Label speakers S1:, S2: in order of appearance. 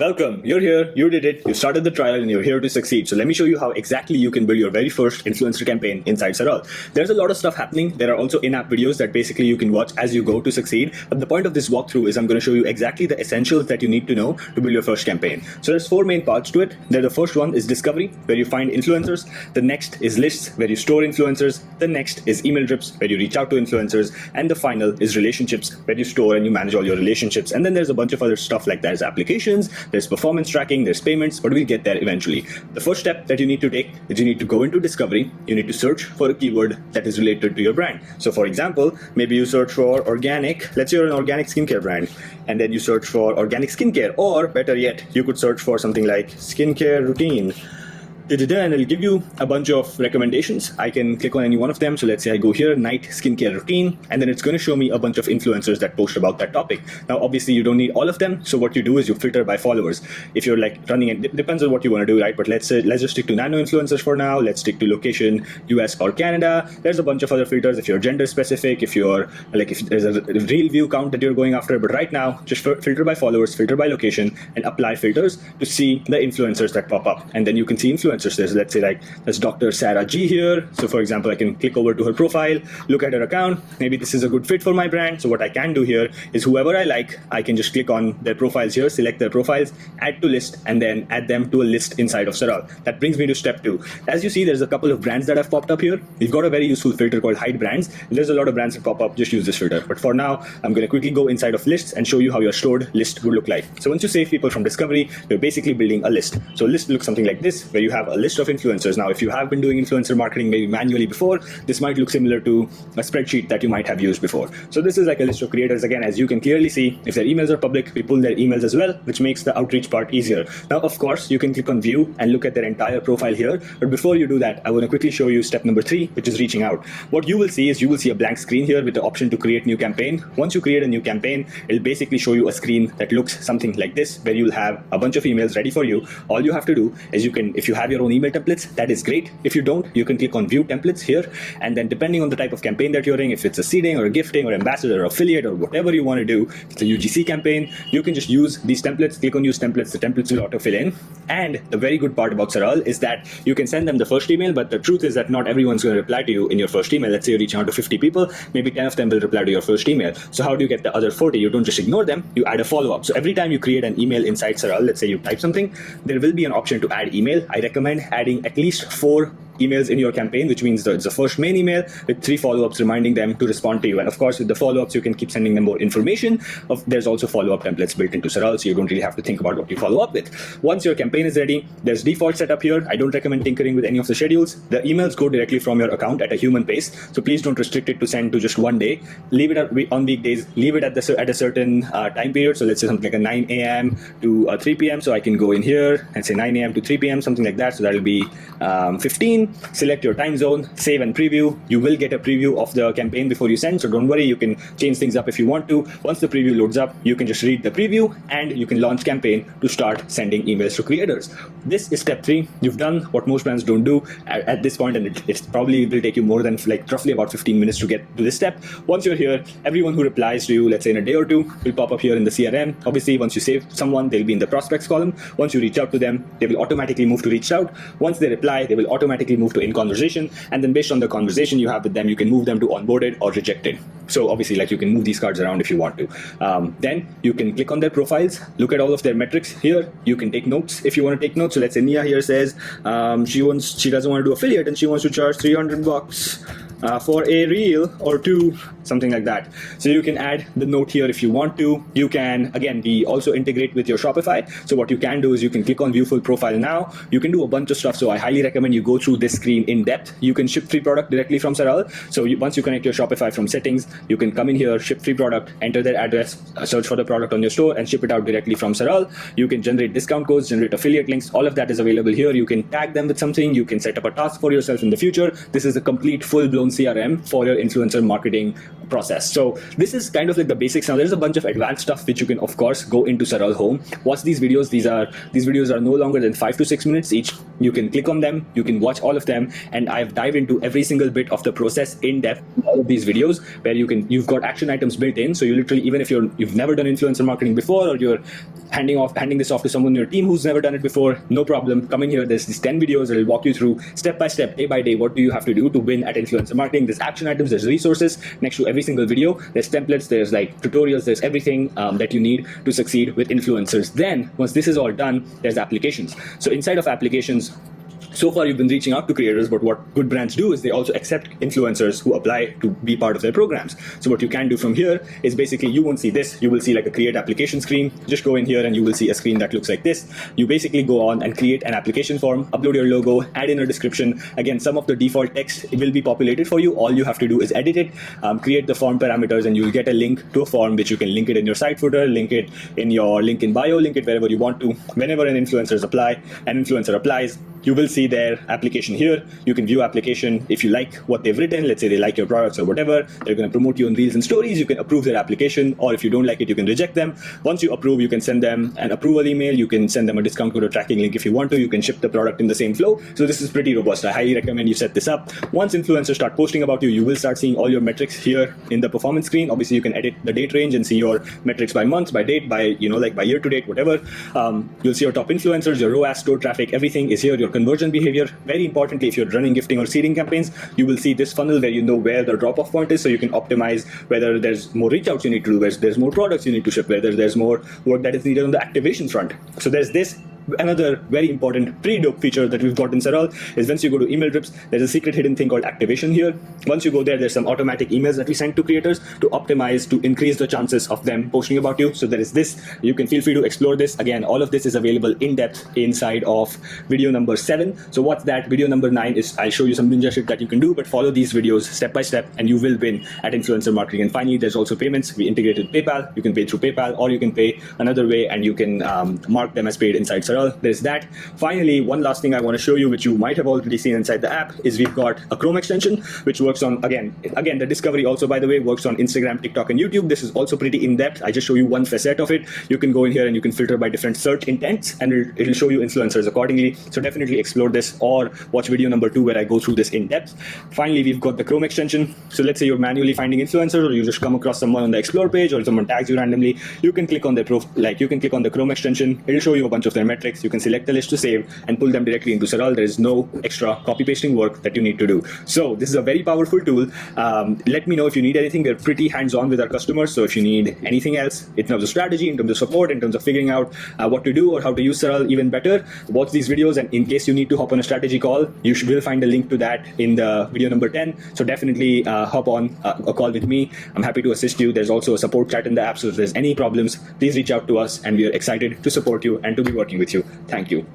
S1: Welcome, you're here, you did it, you started the trial and you're here to succeed. So let me show you how exactly you can build your very first influencer campaign inside SARAL. There's a lot of stuff happening. There are also in-app videos that basically you can watch as you go to succeed. But the point of this walkthrough is I'm going to show you exactly the essentials that you need to know to build your first campaign. So there's four main parts to it. The first one is discovery, where you find influencers. The next is lists, where you store influencers. The next is email drips, where you reach out to influencers. And the final is relationships, where you store and you manage all your relationships. And then there's a bunch of other stuff like there's applications, there's performance tracking, there's payments, but we'll get there eventually. The first step that you need to take is you need to go into discovery. You need to search for a keyword that is related to your brand. So for example, maybe you search for organic, let's say you're an organic skincare brand, and then you search for organic skincare, or better yet, you could search for something like skincare routine. And it'll give you a bunch of recommendations. I can click on any one of them. So let's say I go here, night skincare routine, and then it's going to show me a bunch of influencers that post about that topic. Now, obviously you don't need all of them. So what you do is you filter by followers. If you're like running it, depends on what you want to do, right? But let's just stick to nano influencers for now. Let's stick to location, US or Canada. There's a bunch of other filters if you're gender specific, if you're like, if there's a real view count that you're going after. But right now, just filter by followers, filter by location, and apply filters to see the influencers that pop up. And then you can see influencers. There's, let's say, like there's Dr. Sarah G here. So for example, I can click over to her profile, look at her account. Maybe this is a good fit for my brand. So what I can do here is whoever I like, I can just click on their profiles here, select their profiles, add to list, and then add them to a list inside of SARAL. That brings me to step 2. As you see, there's a couple of brands that have popped up here. We've got a very useful filter called hide brands. There's a lot of brands that pop up. Just use this filter. But for now, I'm going to quickly go inside of lists and show you how your stored list would look like. So once you save people from discovery, you're basically building a list. So a list looks something like this, where you have a list of influencers. Now, if you have been doing influencer marketing maybe manually before, this might look similar to a spreadsheet that you might have used before. So this is like a list of creators. Again, as you can clearly see, if their emails are public, we pull their emails as well, which makes the outreach part easier. Now, of course, you can click on view and look at their entire profile here. But before you do that, I want to quickly show you step number 3, which is reaching out. What you will see is you will see a blank screen here with the option to create new campaign. Once you create a new campaign, it'll basically show you a screen that looks something like this, where you'll have a bunch of emails ready for you. All you have to do is if you have your own email templates, that is great. If you don't, you can click on view templates here. And then depending on the type of campaign that you're in, if it's a seeding or a gifting or ambassador or affiliate or whatever you want to do, it's a UGC campaign, you can just use these templates, click on use templates, the templates will autofill in. And the very good part about SARAL is that you can send them the first email, but the truth is that not everyone's going to reply to you in your first email. Let's say you're reaching out to 50 people, maybe 10 of them will reply to your first email. So how do you get the other 40? You don't just ignore them, you add a follow-up. So every time you create an email inside SARAL, let's say you type something, there will be an option to add email. I recommend adding at least 4 emails in your campaign, which means that it's the first main email with 3 follow-ups reminding them to respond to you. And of course, with the follow-ups, you can keep sending them more information. There's also follow-up templates built into SARAL, so you don't really have to think about what you follow up with. Once your campaign is ready, there's default setup here. I don't recommend tinkering with any of the schedules. The emails go directly from your account at a human pace, so please don't restrict it to send to just one day. Leave it on weekdays. Leave it at a certain time period. So let's say something like a 9 a.m. to 3 p.m. So I can go in here and say 9 a.m. to 3 p.m., something like that. So that'll be 15. Select your time zone, save and preview. You will get a preview of the campaign before you send, so don't worry, you can change things up if you want to. Once the preview loads up, you can just read the preview and you can launch campaign to start sending emails to creators. This is step 3. You've done what most brands don't do at this point, and it probably will take you more than like roughly about 15 minutes to get to this step. Once you're here, everyone who replies to you, let's say in a day or 2, will pop up here in the CRM. Obviously, once you save someone, they'll be in the prospects column. Once you reach out to them, they will automatically move to reached out. Once they reply, they will automatically move to in conversation, and then based on the conversation you have with them, you can move them to onboarded or rejected. So obviously, like, you can move these cards around if you want to. Then you can click on their profiles, look at all of their metrics here. You can take notes if you want to take notes. So let's say Nia here says she doesn't want to do affiliate and she wants to charge $300 for a reel or 2, something like that. So you can add the note here if you want to. You can, again, also integrate with your Shopify. So what you can do is you can click on view full profile now. You can do a bunch of stuff. So I highly recommend you go through this screen in depth. You can ship free product directly from SARAL. So once you connect your Shopify from settings, you can come in here, ship free product, enter their address, search for the product on your store, and ship it out directly from SARAL. You can generate discount codes, generate affiliate links. All of that is available here. You can tag them with something. You can set up a task for yourself in the future. This is a complete full-blown CRM for your influencer marketing process. So this is kind of like the basics. Now there's a bunch of advanced stuff which you can of course go into SARAL Home, watch these videos. These videos are no longer than 5 to 6 minutes each. You can click on them, you can watch all of them, and I've dived into every single bit of the process in depth in all of these videos, where you've got action items built in. So you literally, even if you've never done influencer marketing before, or you're handing this off to someone in your team who's never done it before, no problem. Come in here. There's these 10 videos that will walk you through step by step, day by day, what do you have to do to win at influencer marketing. There's action items, there's resources next to every single video, there's templates, there's like tutorials, there's everything that you need to succeed with influencers. Then once this is all done, there's applications. So inside of applications, so far you've been reaching out to creators, but what good brands do is they also accept influencers who apply to be part of their programs. So what you can do from here is basically, you won't see this, you will see like a create application screen. Just go in here and you will see a screen that looks like this. You basically go on and create an application form, upload your logo, add in a description. Again, some of the default text will be populated for you. All you have to do is edit it, create the form parameters, and you'll get a link to a form which you can link it in your site footer, link it in your link in bio, link it wherever you want to. Whenever an influencer applies, you will see their application here. You can view application. If you like what they've written, let's say they like your products or whatever, they're going to promote you on Reels and Stories, you can approve their application, or if you don't like it, you can reject them. Once you approve, you can send them an approval email, you can send them a discount code or tracking link if you want to, you can ship the product in the same flow. So this is pretty robust. I highly recommend you set this up. Once influencers start posting about you, you will start seeing all your metrics here in the performance screen. Obviously, you can edit the date range and see your metrics by month, by date, by, like by year to date, whatever. You'll see your top influencers, your ROAS, store traffic, everything is here, your conversion behavior. Very importantly, if you're running gifting or seeding campaigns, you will see this funnel where you know where the drop-off point is, so you can optimize whether there's more reach outs you need to do, whether there's more products you need to ship, whether there's more work that is needed on the activation front. So there's this. Another very important, pretty dope feature that we've got in SARAL is once you go to email drips, there's a secret hidden thing called activation here. Once you go there's some automatic emails that we send to creators to optimize, to increase the chances of them posting about you. So there is this. You can feel free to explore this. Again, all of this is available in depth inside of video number 7. So what's that? Video number 9 is I'll show you some ninja shit that you can do, but follow these videos step by step and you will win at influencer marketing. And finally, there's also payments. We integrated PayPal. You can pay through PayPal, or you can pay another way and you can mark them as paid inside SARAL. There's that. Finally, one last thing I want to show you, which you might have already seen inside the app, is we've got a Chrome extension which works on, again the discovery also, by the way, works on Instagram, TikTok, and YouTube. This is also pretty in-depth. I just show you one facet of it. You can go in here and you can filter by different search intents, and it'll show you influencers accordingly. So definitely explore this, or watch video number 2 where I go through this in depth. Finally, we've got the Chrome extension. So let's say you're manually finding influencers, or you just come across someone on the explore page, or someone tags you randomly. You can click on their you can click on the Chrome extension. It'll show you a bunch of their metrics. You can select the list to save and pull them directly into SARAL. There is no extra copy pasting work that you need to do. So this is a very powerful tool. Let me know if you need anything. We're pretty hands-on with our customers. So if you need anything else in terms of strategy, in terms of support, in terms of figuring out what to do or how to use SARAL even better, watch these videos. And in case you need to hop on a strategy call, you will find a link to that in the video number 10. So definitely hop on a call with me. I'm happy to assist you. There's also a support chat in the app. So if there's any problems, please reach out to us, and we are excited to support you and to be working with you. Thank you.